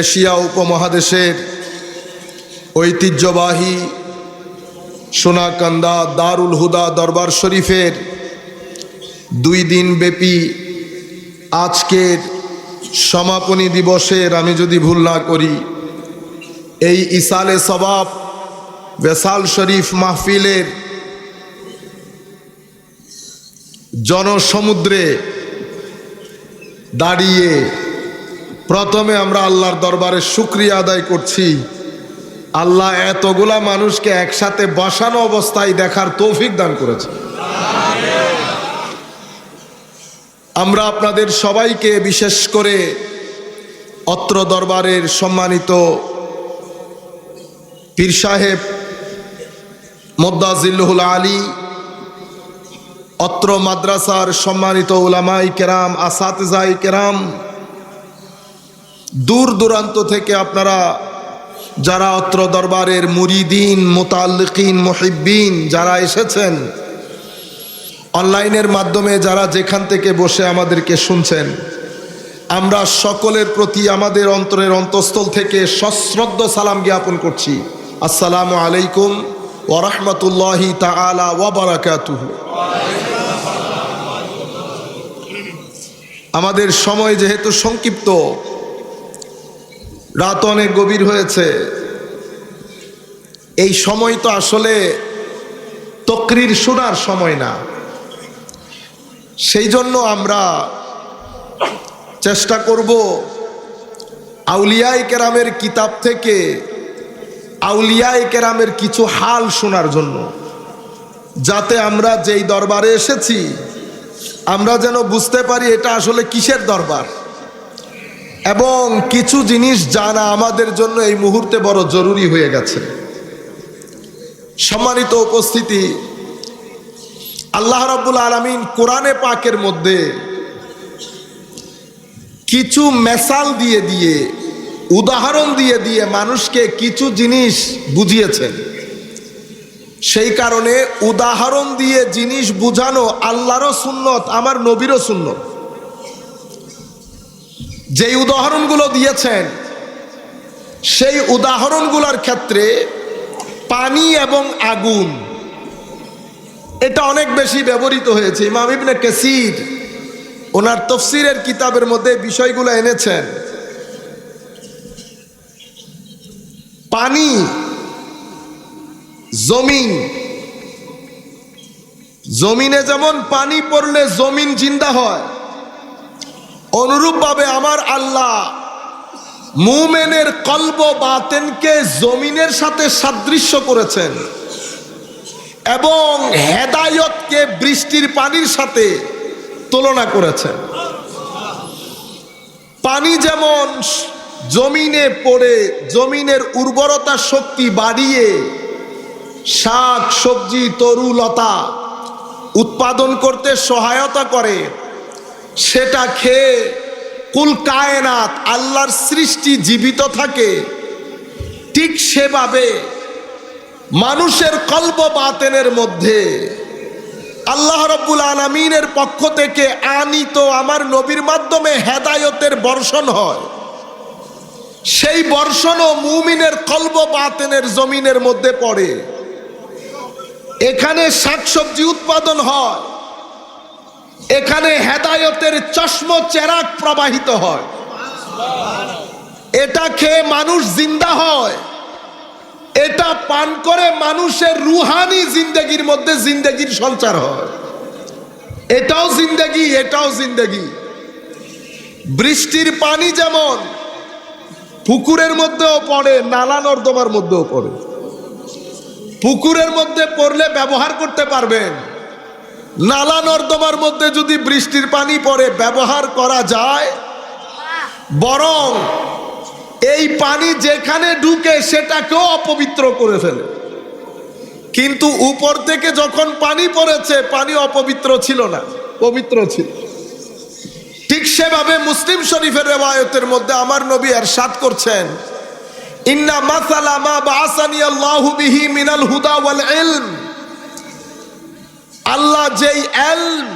Asia উপমহাদেশের ঐতিহ্যবাহী সোনাকান্দা দারুল হুদা দরবার শরীফের 2 দিন ব্যাপী আজকের সমাপনী দিবসের, আমি যদি ভুল না করি, এই ইসালে সবাব বেসাল শরীফ মাহফিলের জনসমুদ্রে দাঁড়িয়ে প্রথমে আমরা আল্লাহর দরবারে শুকরিয়া আদায় করছি। আল্লাহ এতগুলা মানুষকে একসাথে বসানো অবস্থায় দেখার তৌফিক দান করেছে। আমরা আপনাদের সবাইকে, বিশেষ করে অত্র দরবারের সম্মানিত পীর সাহেব মোদ্দাজিল্লুহুল আলী, অত্র মাদ্রাসার সম্মানিত উলামাই কেরাম, আসাতিজাই কেরাম, দূর দূরান্ত থেকে আপনারা যারা অত্র দরবারের মুরিদিন, মুতাল্লিকিন, মুহিব্বিন যারা এসেছেন, অনলাইনের মাধ্যমে যারা যেখান থেকে বসে আমাদেরকে শুনছেন, আমরা সকলের প্রতি আমাদের অন্তরের অন্তঃস্থল থেকে সশ্রদ্ধ সালাম জ্ঞাপন করছি। আসসালামু আলাইকুম ওয়া রাহমাতুল্লাহি তাআলা ওয়া বারাকাতুহু। আমাদের সময় যেহেতু সংক্ষিপ্ত, রাত অনেক গভীর হয়েছে, এই সময় তো আসলে তকরির শোনার সময় না। সেই জন্য আমরা চেষ্টা করব আউলিয়ায়ে কেরামের কিতাব থেকে আউলিয়ায়ে কেরামের কিছু হাল শোনার জন্য, যাতে আমরা যেই দরবারে এসেছি আমরা যেন বুঝতে পারি এটা আসলে কিসের দরবার, এবং কিছু জিনিস জানা আমাদের জন্য এই মুহূর্তে বড় জরুরি হয়ে গেছে। সম্মানিত উপস্থিতি, আল্লাহ রাব্বুল আলামিন কোরআনে পাকের মধ্যে কিছু মেসাল দিয়ে দিয়ে, উদাহরণ দিয়ে দিয়ে মানুষকে কিছু জিনিস বুঝিয়েছেন। সেই কারণে উদাহরণ দিয়ে জিনিস বুঝানো আল্লাহরও সুন্নত, আমার নবীরও সুন্নত। যেই উদাহরণগুলো দিয়েছেন সেই উদাহরণগুলোর ক্ষেত্রে পানি এবং আগুন এটা অনেক বেশি ব্যবহৃত হয়েছে। ইমাম ইবনে কাসির ওনার তাফসীরের কিতাবের মধ্যে বিষয়গুলো এনেছেন। পানি, জমিন, জমিনে যেমন পানি পড়লে জমিন জিন্দা হয়, অনুরূপভাবে আমার আল্লাহ মুমিনের কলব বাতেনকে জমিনের সাথে সাদৃশ্য করেছেন এবং হেদায়েতকে বৃষ্টির পানির সাথে তুলনা করেছেন। পানি যেমন জমিনে পড়ে জমিনের উর্বরতা শক্তি বাড়িয়ে শাক সবজি তরুলতা উৎপাদন করতে সহায়তা করে, সেটা খেয়ে কুল কায়নাত আল্লাহর সৃষ্টি জীবিত থাকে, ঠিক সেভাবে মানুষের কলব বাতেনের মধ্যে আল্লাহ রাব্বুল আলামিনের পক্ষ থেকে আনিত আমার নবীর মাধ্যমে হেদায়েতের বর্ষণ হয়। সেই বর্ষণও মুমিনের কলব বাতেনের জমিনের মধ্যে পড়ে। এখানে শাকসবজি উৎপাদন হয়, এখানে হেদায়েতের চশমা চেরাগ প্রবাহিত হয়, এটা খেয়ে মানুষ জিন্দা হয়, এটা পান করে মানুষের রুহানি জিন্দেগির মধ্যে জিন্দেগির সঞ্চার হয়। এটাও জিন্দেগি, এটাও জিন্দেগি। বৃষ্টির পানি যেমন পুকুরের মধ্যেও পড়ে, নালা নর্দমার মধ্যেও পড়ে। পুকুরের মধ্যে পড়লে ব্যবহার করতে পারবেন, নালা নর্দমার মধ্যে যদি বৃষ্টির পানি পড়ে ব্যবহার করা যায়, বরং এই পানি যেখানে ঢুকে সেটাকেও অপবিত্র করে ফেলে। কিন্তু উপর থেকে যখন পানি পড়েছে, পানি অপবিত্র ছিল না, পবিত্র ছিল। ঠিক সেভাবে মুসলিম শরীফের রিওয়ায়াতের মধ্যে আমার নবী ইরশাদ করছেন, ইন্না মাসালা মা বাআসানি আল্লাহু বিহি মিনাল হুদা ওয়াল ইলম, আল্লাহ যেই ইলম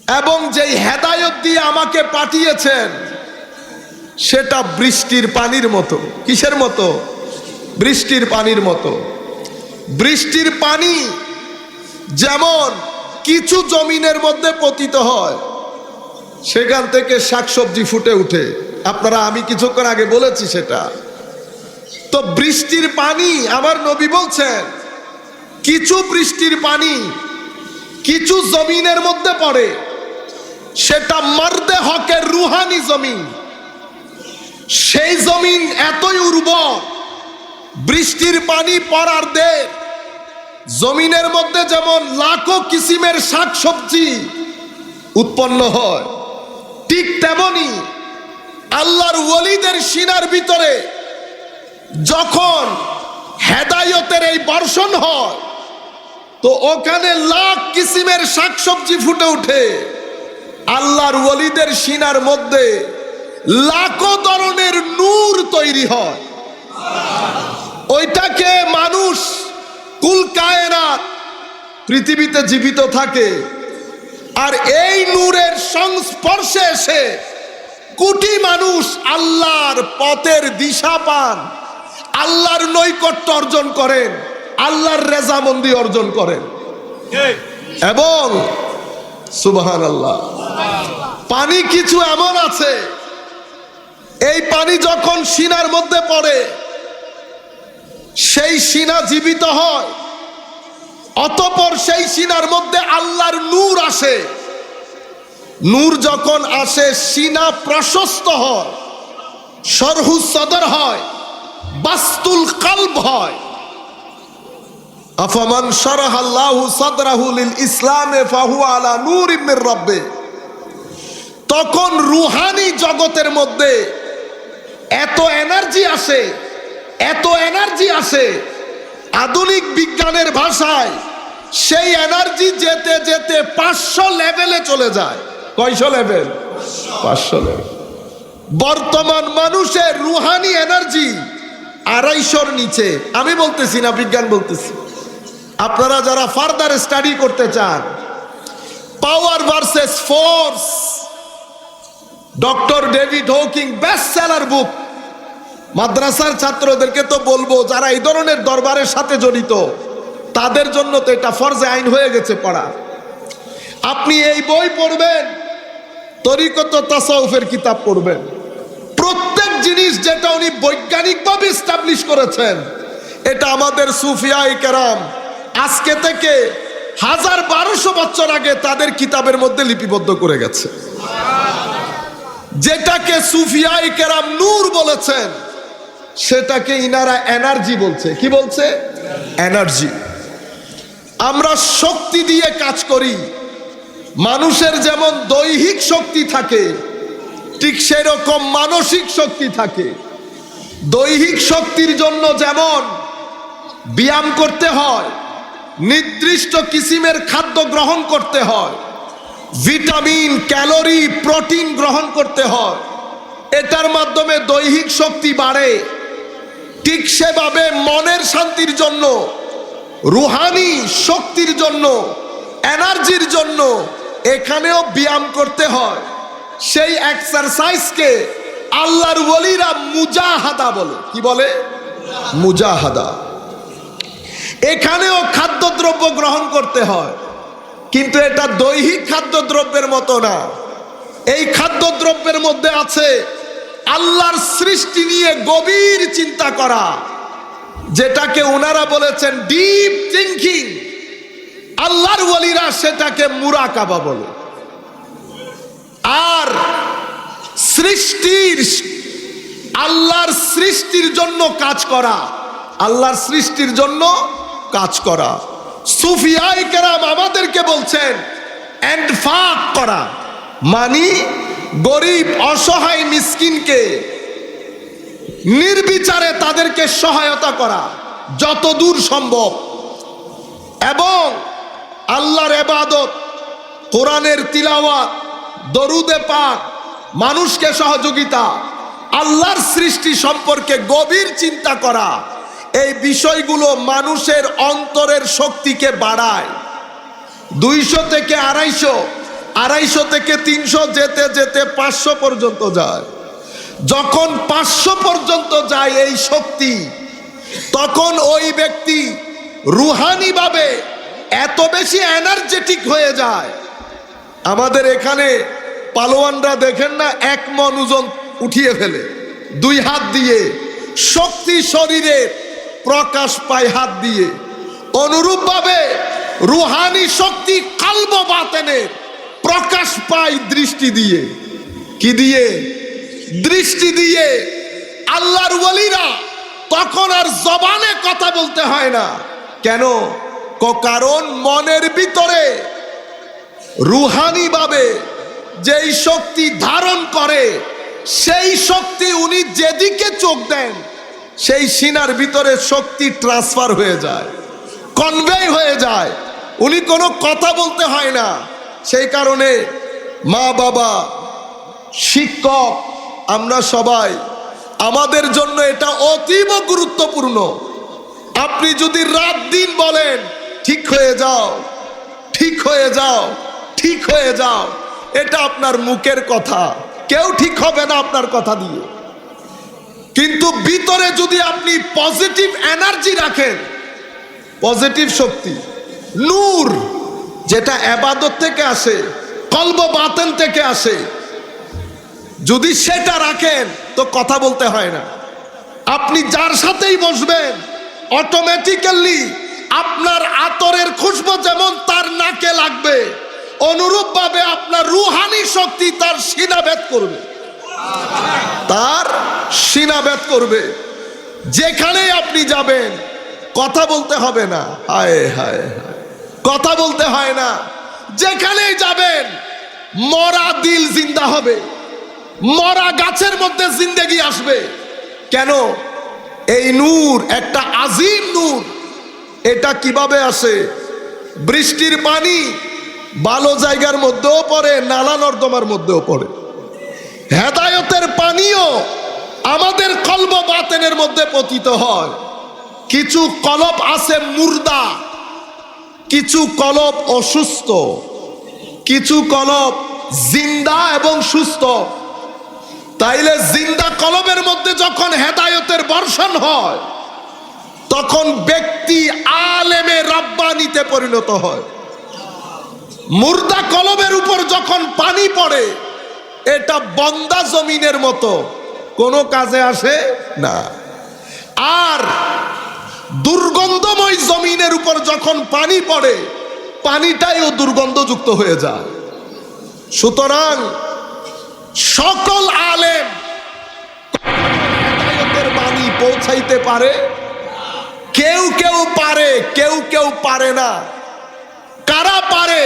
এবং যেই হেদায়েত দিয়ে আমাকে পাঠিয়েছেন, সেটা বৃষ্টির পানির মতো। কিসের মতো? বৃষ্টির পানির মতো। বৃষ্টির পানি যেমন কিছু জমিনের মধ্যে পতিত হয়, সেখান থেকে শাকসবজি ফুটে উঠে। আপনারা, আমি কিছুক্ষণ আগে বলেছি সেটা। তো বৃষ্টির পানি, আমার নবী বলছেন, কিছু বৃষ্টির পানি কিছু জমিনের মধ্যে পড়ে, সেটা মারদে হকের রুহানি জমিন। সেই জমিন এতই উর্বর, বৃষ্টির পানি পড়ার দের জমিনের মধ্যে যেমন লাখো কিসিমের শাকসবজি উৎপন্ন হয়, ঠিক তেমনি আল্লাহর ওলিদের সিনার ভিতরে যখন হেদায়েতের এই বর্ষণ হয়, তো ওখানে লাখ কিসিমের শাকসবজি ফুটে ওঠে। আল্লাহর ওলিদের সিনার মধ্যে লাখো ধরনের নূর তৈরি হয়। ওইটাকে মানুষ, কুল কায়নাত পৃথিবীতে জীবিত থাকে, আর এই নূরের সংস্পর্শে এসে কোটি মানুষ আল্লাহর পথের দিশা পান, আল্লাহর নৈকট্য অর্জন করেন, আল্লাহর রেজামন্দি অর্জন করেন। এবং সুবহানাল্লাহ, পানি কিছু এমন আছে, এই পানি যখন সিনার মধ্যে পড়ে, সেই সিনা জীবিত হয়, অতঃপর সেই সিনার মধ্যে আল্লাহর নূর আসে। নূর যখন আসে, সিনা প্রশস্ত হয়, শরহু সদর হয়, বাস্তুল কলব হয়। আফামান শারাহাল্লাহু সাদরাহু লিল ইসলামে ফাহুয়া আলা নূরিম মির রাব্বে। তখন রুহানি জগতের মধ্যে এত এনার্জি আসে, এত এনার্জি আসে, আধুনিক বিজ্ঞানের ভাষায় সেই এনার্জি যেতে যেতে 500 লেভেলে চলে যায়। কয়শো লেভেল? 500 লেভেল। বর্তমান মানুষের রুহানি এনার্জি 250-র নিচে। আমি বলতেছি না, বিজ্ঞান বলতেছি। আপনারা যারা ফার্দার স্টাডি করতে চান, power versus force, doctor David Hawking, best seller book. মাদ্রাসার ছাত্রদেরকে তো বলবো, যারা এই ধরনের দরবারের সাথে জড়িত, তাদের জন্য তো এটা ফরজে আইন হয়ে গেছে পড়া। আপনি এই বই পড়বেন, তরিকত তাসাউফের কিতাব পড়বেন। প্রত্যেক জিনিস যেটা উনি বৈজ্ঞানিকভাবে এস্টাবলিশ করেছেন, এটা আমাদের সুফিয়ায়ে কেরাম আজকে থেকে 1200 বছর আগে তাদের কিতাবের মধ্যে লিপিবদ্ধ করে গেছে। যেটাকে সুফিয়ায়ে কেরাম নূর বলেছেন, সেটাকে ইনারা এনার্জি বলছে। কি বলছে? এনার্জি। আমরা শক্তি দিয়ে কাজ করি। মানুষের যেমন দৈহিক শক্তি থাকে, ঠিক সেরকম মানসিক শক্তি থাকে। দৈহিক শক্তির জন্য যেমন ব্যায়াম করতে হয়, নির্দিষ্ট কিসিমের খাদ্য গ্রহণ করতে হয়, ভিটামিন, ক্যালোরি, প্রোটিন গ্রহণ করতে হয়, এটার মাধ্যমে দৈহিক শক্তি বাড়ে। ঠিক সেভাবে মনের শান্তির জন্য, রুহানি শক্তির জন্য, এনার্জির জন্য এখানেও ব্যায়াম করতে হয়। সেই এক্সারসাইজকে আল্লাহর ওলিরা মুজাহাদা বলে। কি বলে? মুজাহাদা। এখানেও খাদ্যদ্রব্য গ্রহণ করতে হয়, কিন্তু এটা দৈহিক খাদ্যদ্রব্যের মতো না। এই খাদ্যদ্রব্যের মধ্যে আছে আল্লাহর সৃষ্টি নিয়ে গভীর চিন্তা করা, যেটাকে ওনারা বলেছেন ডিপ থিংকিং। আল্লাহর ওলিরা সেটাকে মুরাকাবা বলে। আর সৃষ্টির, আল্লাহর সৃষ্টির জন্য কাজ করা, আল্লাহর সৃষ্টির জন্য কাজ করা। সুফিয়ায়ে কেরাম আমাদেরকে বলছেন ইনফাক করা, মানে গরিব, অসহায়, মিসকিনকে নির্বিচারে তাদেরকে সহায়তা করা যতদূর সম্ভব, এবং আল্লাহর ইবাদত, কোরআনের তিলাওয়াত, দরুদে পাক, মানুষকে সহযোগিতা, আল্লাহর সৃষ্টি সম্পর্কে গভীর চিন্তা করা। এই বিষয়গুলো মানুষের অন্তরের শক্তিকে বাড়ায়। 200 থেকে 250, 250 থেকে 300, যেতে যেতে 500 পর্যন্ত যায়। যখন 500 পর্যন্ত যায় এই শক্তি, তখন ওই ব্যক্তি রুহানি ভাবে এত বেশি এনার্জেটিক হয়ে যায়। আমাদের এখানে পালোয়ানরা দেখেন না, 1 মণ ওজন উঠিয়ে ফেলে 2 হাত দিয়ে, শক্তি শরীরের প্রকাশ পায় হাত দিয়ে। অনুরূপ ভাবে রুহানি শক্তি কলব বাতেনের প্রকাশ পায় দৃষ্টি দিয়ে। কি দিয়ে? দৃষ্টি দিয়ে। আল্লাহর ওয়ালিরা তখন আর জবানে কথা বলতে হয় না। কেন? কারণ মনের ভিতরে রুহানি ভাবে যেই শক্তি ধারণ করে, সেই শক্তি উনি যেদিকে চোখ দেন সেই সিনার ভিতরে শক্তি ট্রান্সফার হয়ে যায়, কনভে হয়ে যায়। উনি কোনো কথা বলতে হয় না। সেই কারণে মা বাবা, শিক্ষক, আমরা সবাই, আমাদের জন্য এটা অতীব গুরুত্বপূর্ণ। আপনি যদি রাত দিন বলেন ঠিক হয়ে যাও, ঠিক হয়ে যাও, ঠিক হয়ে যাও, এটা আপনার মুখের কথা, কেউ ঠিক হবে না আপনার কথা দিয়ে। কিন্তু ভিতরে যদি আপনি পজিটিভ এনার্জি রাখেন, পজিটিভ শক্তি, নূর, যেটা ইবাদত থেকে আসে, কলব বাতেন থেকে আসে, যদি সেটা রাখেন তো কথা বলতে হয় না। আপনি যার সাথেই বসবেন অটোমেটিক্যালি আপনার আতরের খুশবু যেমন তার নাকে লাগবে, অনুরূপ ভাবে আপনার রুহানি শক্তি তার সিনা ভেদ করবে, তার সিনা ভেদ করবে। যেখানেই আপনি যাবেন কথা বলতে হবে না। হায় হায় হায়, কথা বলতে হয় না। যেখানেই যাবেন মরা দিল জিন্দা হবে, মরা গাছের মধ্যে জিন্দেগি আসবে। কেন? এই নূর একটা আজিম নূর। এটা কিভাবে আসে? বৃষ্টির পানি ভালো জায়গার মধ্যেও পড়ে, নালা নর্দমার মধ্যেও পড়ে। হেদায়েতের পানিও আমাদের কলব বাতেনের মধ্যে পতিত হয়। কিছু কলব আছে মুর্দা, কিছু কলব অসুস্থ, কিছু কলব জিন্দা এবং সুস্থ। তাইলে জিন্দা কলবের মধ্যে যখন হেদায়েতের বর্ষণ হয়, তখন ব্যক্তি আলেমে রাব্বানিতে পরিণত হয়। মুর্দা কলবের উপর যখন পানি পড়ে, এটা বন্দা জমিনের মতো, কোনো কাজে আসে না। আর দুর্গন্ধময় জমিনের উপর যখন পানি পড়ে, পানিটাইও দুর্গন্ধযুক্ত হয়ে যায়। সুতরাং সকল আলেম হেদায়েতের বাণী পৌঁছাইতে পারে, কেউ কেউ পারে, কেউ কেউ পারে না। কারা পারে?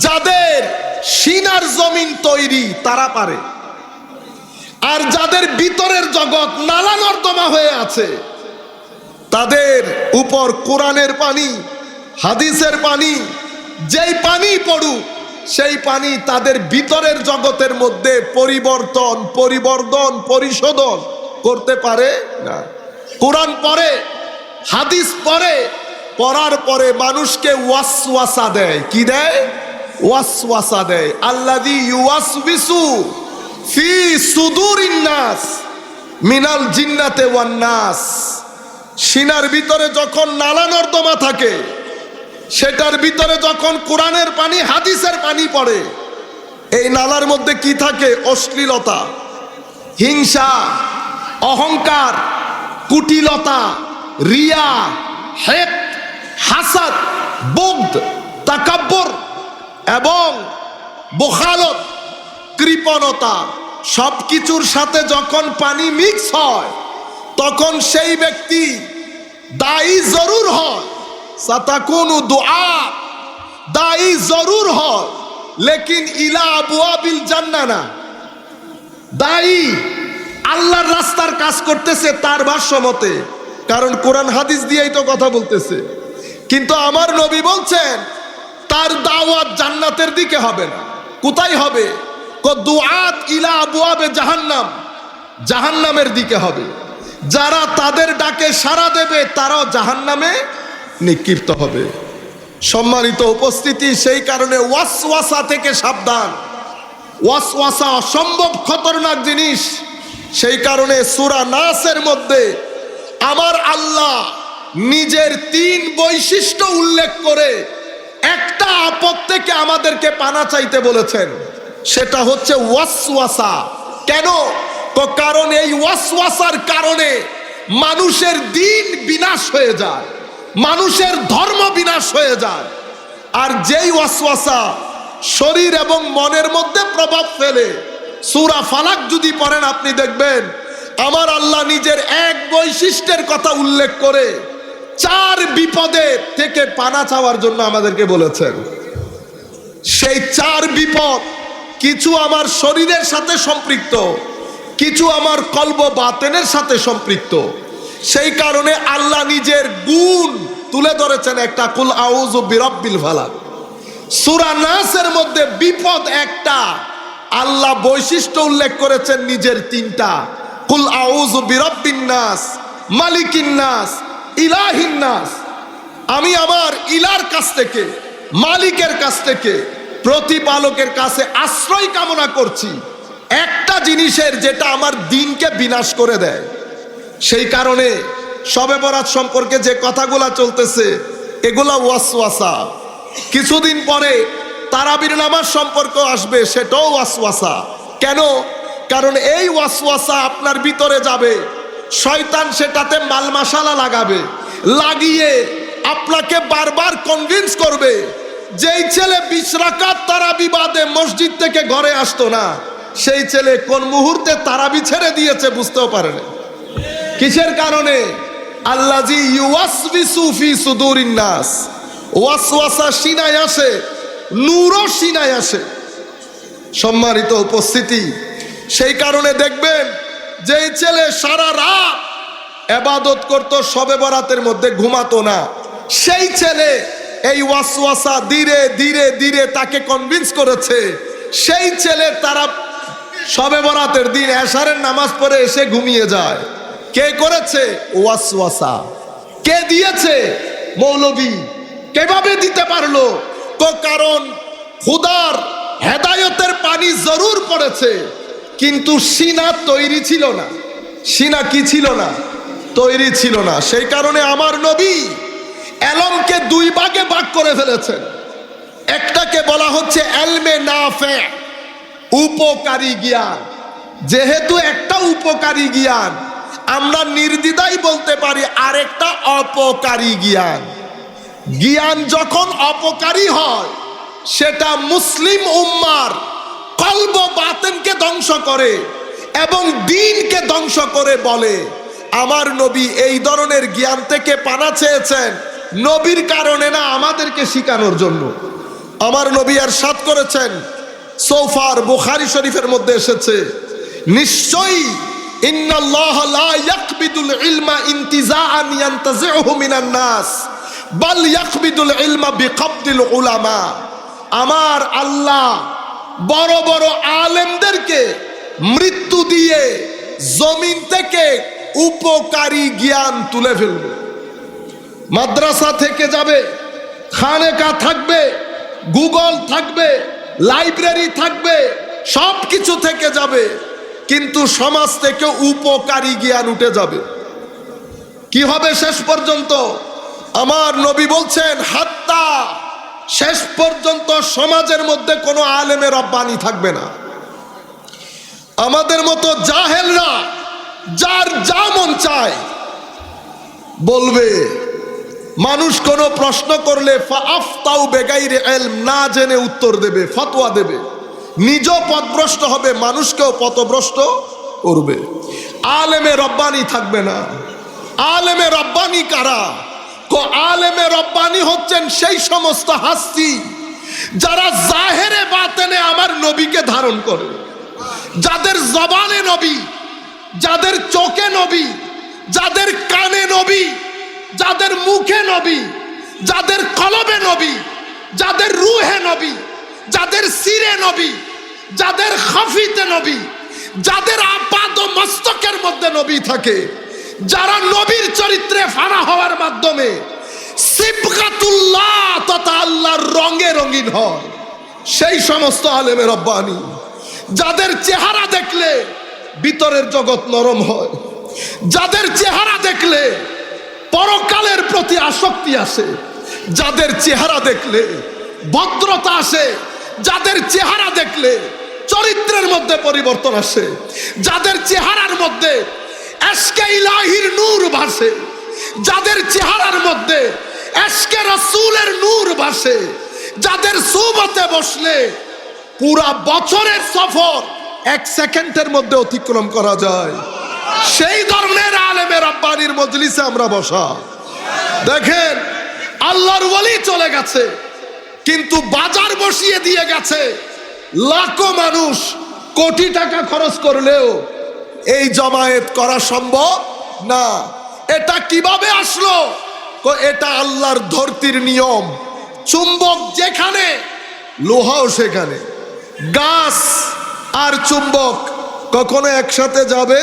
যাদের সিনার জমিন তৈরি তারা পারে। আর যাদের ভিতরের জগৎ নালা নর্দমা হয়ে আছে, তাদের উপর কোরআনের পানি, হাদিসের পানি, যেই পানি পড়ুক, সেই পানি তাদের ভিতরের জগতের মধ্যে পরিবর্তন, পরিবর্ধন, পরিশোধন করতে পারে না। কোরআন পড়ে, হাদিস পড়ে, পড়ার পরে মানুষকে ওয়াসওয়াসা দেয়। কি দেয়? ওয়াসওয়াসা দেয়। আল্লাযী ইউওয়াসবিসু ফি সুদুরিন নাস মিনাল জিন্নাতি ওয়ান নাস। সিনার ভিতরে যখন নালা নর্দমা থাকে, সেটার ভিতরে যখন কোরআনের পানি, হাদিসের পানি পড়ে, এই নালার মধ্যে কি থাকে? অশ্লীলতা, হিংসা, অহংকার, কুটিলতা, রিয়া, হেক, হাসাদ, বুগদ, তাকাব্বুর এবং বখালত, কৃপণতা, সবকিছুর সাথে যখন পানি মিক্স হয়, তখন সেই ব্যক্তি দায়ী জরুর হয়। সাতাকুনু দুআ, দায়ী জরুর হয়, লেকিন ইলা আবওয়াবিল জান্নাহ না। দায়ী আল্লাহর রাস্তার কাজ করতেছে তার ভাষ্য মতে, কারণ কোরআন হাদিস দিয়েই তো কথা বলতেছে। কিন্তু আমার নবী বলছেন তার দাওয়াত জান্নাতের দিকে হবে না। কোথায় হবে? দুআত ইলা আবওয়াবে জাহান্নাম, জাহান্নামের দিকে হবে। যারা তাদের ডাকে সাড়া দেবে তারাও জাহান্নামে নিক্ষিপ্ত হবে। সম্মানিত উপস্থিতি, সেই কারণে ওয়াসওয়াসা থেকে সাবধান। ওয়াসওয়াসা অসম্ভব খতরনাক জিনিস। সেই কারণে সূরা নাসের মধ্যে আমার আল্লাহ নিজের ৩ বৈশিষ্ট্য উল্লেখ করে একটা আপদ থেকে আমাদেরকে পানা চাইতে বলেছেন, সেটা হচ্ছে ওয়াসওয়াসা। কেন? তো কারণ এই ওয়াসওয়াসার কারণে মানুষের দিন বিনাশ হয়ে যায়, মানুষের ধর্ম বিনাশ হয়ে যায়। আর যেই ওয়াসওয়াসা শরীর এবং মনের মধ্যে প্রভাব ফেলে, সূরা ফালাক যদি পড়েন আপনি দেখবেন আমার আল্লাহ নিজের এক বৈশিষ্ট্যের কথা উল্লেখ করে 4 বিপদের থেকে পানা চাওয়ার জন্য আমাদেরকে বলেছেন। সেই 4 বিপদ কিছু আমার শরীরের সাথে সম্পৃক্ত, কিছু আমার কলব বাতেনের সাথে সম্পৃক্ত। সেই কারণে আল্লাহ নিজের গুণ তুলে ধরেছেন একটা, কুল আউযু বিরাব্বিল ফালাক। সূরা নাসের মধ্যে বিপদ একটা, আল্লাহ বৈশিষ্ট্য উল্লেখ করেছেন নিজের 3টা, কুল আউযু বিরাব্বিন নাস, মালিকিন নাস, ইলাহিন নাস। আমি আমার ইলার কাছ থেকে, মালিকের কাছ থেকে, প্রতিপালকের কাছে আশ্রয় কামনা করছি একটা জিনিসের, যেটা আমার দিনকে বিনাশ করে দেয়। সেই কারণে শবে বরাত সম্পর্কে যে কথাগুলা চলতেছে এগুলা ওয়াসওয়াসা। কিছুদিন পরে তারাবির নামাজ সম্পর্ক আসবে, সেটাও ওয়াসওয়াসা। কেন? কারণ এই ওয়াসওয়াসা আপনার ভিতরে যাবে, শয়তান সেটাতে মাল মশালা লাগাবে, লাগিয়ে আপনাকে বারবার কনভিন্স করবে। যেই ছেলে 20 রাকাত তারাবি বাদে মসজিদ থেকে ঘরে আসতো না, সেই ছেলে কোন মুহূর্তে তারাবি ছেড়ে দিয়েছে বুঝতেও পারে না। কিসের কারণে? আল্লাযী ইউওয়াসবিসু ফি সুদুরিন নাস। ওয়াসওয়াসা সিনায় আসে, নূরও সিনায় আসে। সম্মানিত উপস্থিতি, সেই কারণে দেখবেন যেই ছেলে সারা রাত ইবাদত করত, শবে বরাতের মধ্যে ঘুমাতো না, সেই ছেলে এই ওয়াসওয়াসা ধীরে ধীরে ধীরে তাকে কনভিন্স করেছে। সেই ছেলে তারা শবে বরাতের দিন এশারের নামাজ পড়ে এসে ঘুমিয়ে যায়। কে করেছে? ওয়াসওয়াসা। কে দিয়েছে? মৌলবী। কিভাবে দিতে পারলো? তো কারণ খুদার হেদায়েতের পানি জরুর পড়েছে, কিন্তু সিনা তৈরি ছিল না। সিনা কি ছিল না? তৈরি ছিল না। সেই কারণে আমার নবী এলমকে 2 ভাগে ভাগ করে ফেলেছেন। একটাকে বলা হচ্ছে এলমে নাফে, উপকারী জ্ঞান। যেহেতু একটা উপকারী জ্ঞান, আমরা নির্দ্বিধায় বলতে পারি আরেকটা অপকারী জ্ঞান। জ্ঞান যখন অপকারী হয়, সেটা মুসলিম উম্মার কলব বাতেনকে ধ্বংস করে এবং দ্বীনকে ধ্বংস করে বলে। আমার নবী এই ধরনের জ্ঞান থেকে পানা চেয়েছেন নবীর কারণে না, আমাদেরকে শিখানোর জন্য। আমার নবী ইরশাদ করেছেন, সৌফার বুখারী শরীফের মধ্যে এসেছে, নিশ্চয়ই ইন্নাল্লাহ লা ইয়াকবিদুল ইলমা ইনতিজাআন ইয়ানতাজিউহু মিনান নাস বাল ইয়াকবিদুল ইলমা বিকবদিল উলামা। আমার আল্লাহ বড় বড় আলেমদেরকে মৃত্যু দিয়ে জমিন থেকে উপকারী জ্ঞান তুলে ফেলবে। মাদ্রাসা থেকে যাবে, খানেকা থাকবে, গুগল থাকবে, লাইব্রেরি থাকবে, সব কিছু থেকে যাবে, কিন্তু সমাজ থেকে উপকারী জ্ঞান উঠে যাবে। কি হবে শেষ পর্যন্ত? আমার নবী বলছেন, হাত্তা, শেষ পর্যন্ত সমাজের মধ্যে কোনো আলেমে রব্বানি থাকবে না। আমাদের মতো জাহেলরা যার যা মন চায় বলবে। মানুষ কোনো প্রশ্ন করলে ফাআফতাউ বেগাইরে ইলম, না জেনে উত্তর দেবে, ফতোয়া দেবে। নিজেও পথভ্রষ্ট হবে, মানুষকেও পথভ্রষ্ট করবে। আলেমে রব্বানি থাকবে না। আলেমে রব্বানি কারা? আলেমে রব্বানি হচ্ছেন সেই সমস্ত হাস্তি যারা জাহেরে বাতেনে আমার নবীকে ধারণ করে, যাদের জবানে নবী, যাদের চোখে নবী, যাদের কানে নবী, যাদের মুখে নবী, যাদের কলবে নবী, যাদের রুহে নবী, যাদের সিরে নবী, যাদের খাফিতে নবী, যাদের আপাদ ও মস্তকের মধ্যে নবী থাকে, যারা নবীর চরিত্রে ফানা হওয়ার মাধ্যমে সিবগাতুল্লাহ তথা আল্লাহর রঙে রঙিন হয়, সেই সমস্ত আলেমে রব্বানি। যাদের চেহারা দেখলে ভিতরের জগৎ নরম হয়, যাদের চেহারা দেখলে পরকালের প্রতি আসক্তি আসে, যাদের চেহারা দেখলে ভদ্রতা আসে, যাদের চেহারা দেখলে চরিত্রের মধ্যে পরিবর্তন আসে, যাদের চেহারার মধ্যে এশকে ইলাহির নূর ভাসে, যাদের চেহারার মধ্যে এশকে রাসূলের নূর ভাসে, যাদের সুহবতে বসলে পুরা বছরের সফর এক সেকেন্ডের মধ্যে অতিক্রম করা যায়, সেই ধরনের আলেমে রাব্বানির মজলিসে আমরা বসা। দেখেন আল্লাহর ওয়ালি চলে গেছে, কিন্তু বাজার বসিয়ে দিয়ে গেছে। লাখো মানুষ কোটি টাকা খরচ করলেও এই জমায়েত করা সম্ভব না। এটা কিভাবে আসলো? এটা আল্লাহর ধরতির নিয়ম। চুম্বক যেখানে, লোহাও সেখানে। গাছ আর চুম্বক কখনো একসাথে যাবে